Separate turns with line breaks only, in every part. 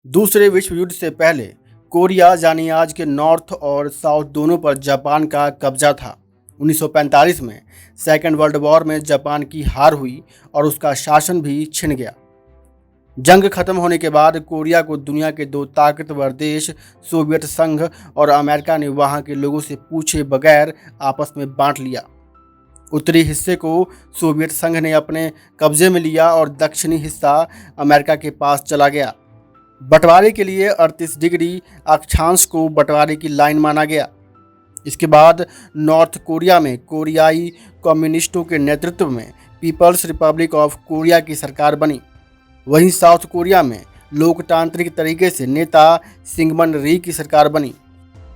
दूसरे विश्व युद्ध से पहले कोरिया यानी आज के नॉर्थ और साउथ दोनों पर जापान का कब्जा था। 1945 में सेकेंड वर्ल्ड वॉर में जापान की हार हुई और उसका शासन भी छिन गया। जंग खत्म होने के बाद कोरिया को दुनिया के दो ताकतवर देश सोवियत संघ और अमेरिका ने वहां के लोगों से पूछे बगैर आपस में बांट लिया। उत्तरी हिस्से को सोवियत संघ ने अपने कब्जे में लिया और दक्षिणी हिस्सा अमेरिका के पास चला गया। बंटवारे के लिए 38 डिग्री अक्षांश को बंटवारे की लाइन माना गया। इसके बाद नॉर्थ कोरिया में कोरियाई कम्युनिस्टों के नेतृत्व में पीपल्स रिपब्लिक ऑफ कोरिया की सरकार बनी। वहीं साउथ कोरिया में लोकतांत्रिक तरीके से नेता सिंगमन री की सरकार बनी।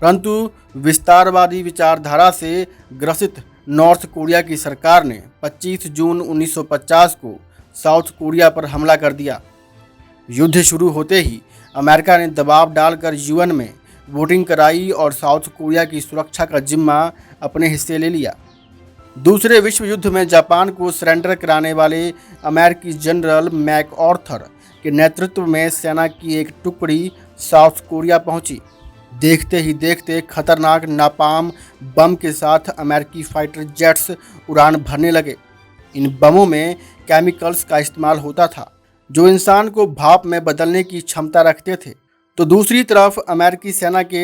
परंतु विस्तारवादी विचारधारा से ग्रसित नॉर्थ कोरिया की सरकार ने 25 जून 1950 को साउथ कोरिया पर हमला कर दिया। युद्ध शुरू होते ही अमेरिका ने दबाव डालकर यूएन में वोटिंग कराई और साउथ कोरिया की सुरक्षा का जिम्मा अपने हिस्से ले लिया। दूसरे विश्व युद्ध में जापान को सरेंडर कराने वाले अमेरिकी जनरल मैकआर्थर के नेतृत्व में सेना की एक टुकड़ी साउथ कोरिया पहुंची। देखते ही देखते खतरनाक नापाम बम के साथ अमेरिकी फाइटर जेट्स उड़ान भरने लगे। इन बमों में केमिकल्स का इस्तेमाल होता था जो इंसान को भाप में बदलने की क्षमता रखते थे। तो दूसरी तरफ अमेरिकी सेना के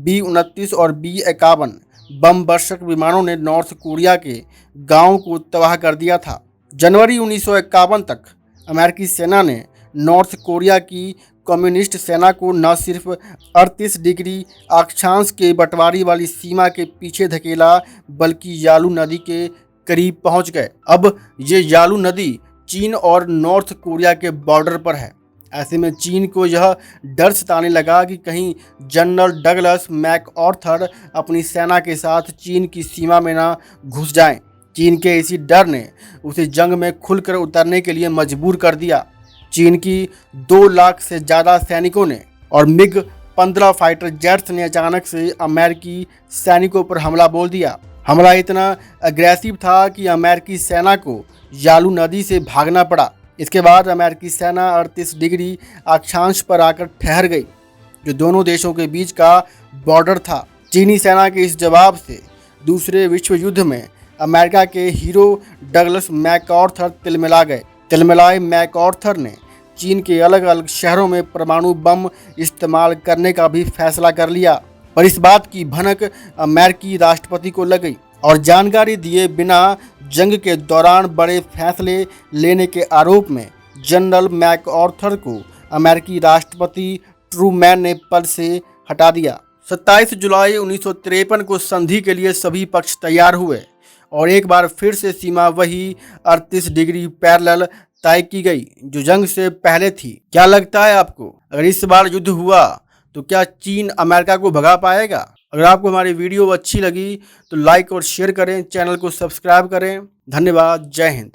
B-29 और B-51 बम वर्षक विमानों ने नॉर्थ कोरिया के गांवों को तबाह कर दिया था। जनवरी 1951 तक अमेरिकी सेना ने नॉर्थ कोरिया की कम्युनिस्ट सेना को न सिर्फ 38 डिग्री अक्षांश के बंटवारी वाली सीमा के पीछे धकेला बल्कि यालू नदी के करीब पहुंच गए। अब ये यालू नदी चीन और नॉर्थ कोरिया के बॉर्डर पर है। ऐसे में चीन को यह डर सताने लगा कि कहीं जनरल डगलस मैकआर्थर अपनी सेना के साथ चीन की सीमा में ना घुस जाएं। चीन के इसी डर ने उसे जंग में खुलकर उतरने के लिए मजबूर कर दिया। चीन की 2 लाख से ज़्यादा सैनिकों ने और MiG-15 फाइटर जेट्स ने अचानक से अमेरिकी सैनिकों पर हमला बोल दिया। हमला इतना अग्रेसिव था कि अमेरिकी सेना को यालू नदी से भागना पड़ा। इसके बाद अमेरिकी सेना 38 डिग्री अक्षांश पर आकर ठहर गई, जो दोनों देशों के बीच का बॉर्डर था। चीनी सेना के इस जवाब से दूसरे विश्व युद्ध में अमेरिका के हीरो डगलस मैकआर्थर तिलमिला गए। तिलमिलाए मैकआर्थर ने चीन के अलग अलग शहरों में परमाणु बम इस्तेमाल करने का भी फैसला कर लिया। पर इस बात की भनक अमेरिकी राष्ट्रपति को लग गई और जानकारी दिए बिना जंग के दौरान बड़े फैसले लेने के आरोप में जनरल मैकआर्थर को अमेरिकी राष्ट्रपति ट्रूमैन ने पद से हटा दिया। 27 जुलाई 1953 को संधि के लिए सभी पक्ष तैयार हुए और एक बार फिर से सीमा वही 38 डिग्री पैरेलल तय की गई जो जंग से पहले थी। क्या लगता है आपको, अगर इस बार युद्ध हुआ तो क्या चीन अमेरिका को भगा पाएगा? अगर आपको हमारी वीडियो अच्छी लगी तो लाइक और शेयर करें, चैनल को सब्सक्राइब करें। धन्यवाद। जय हिंद।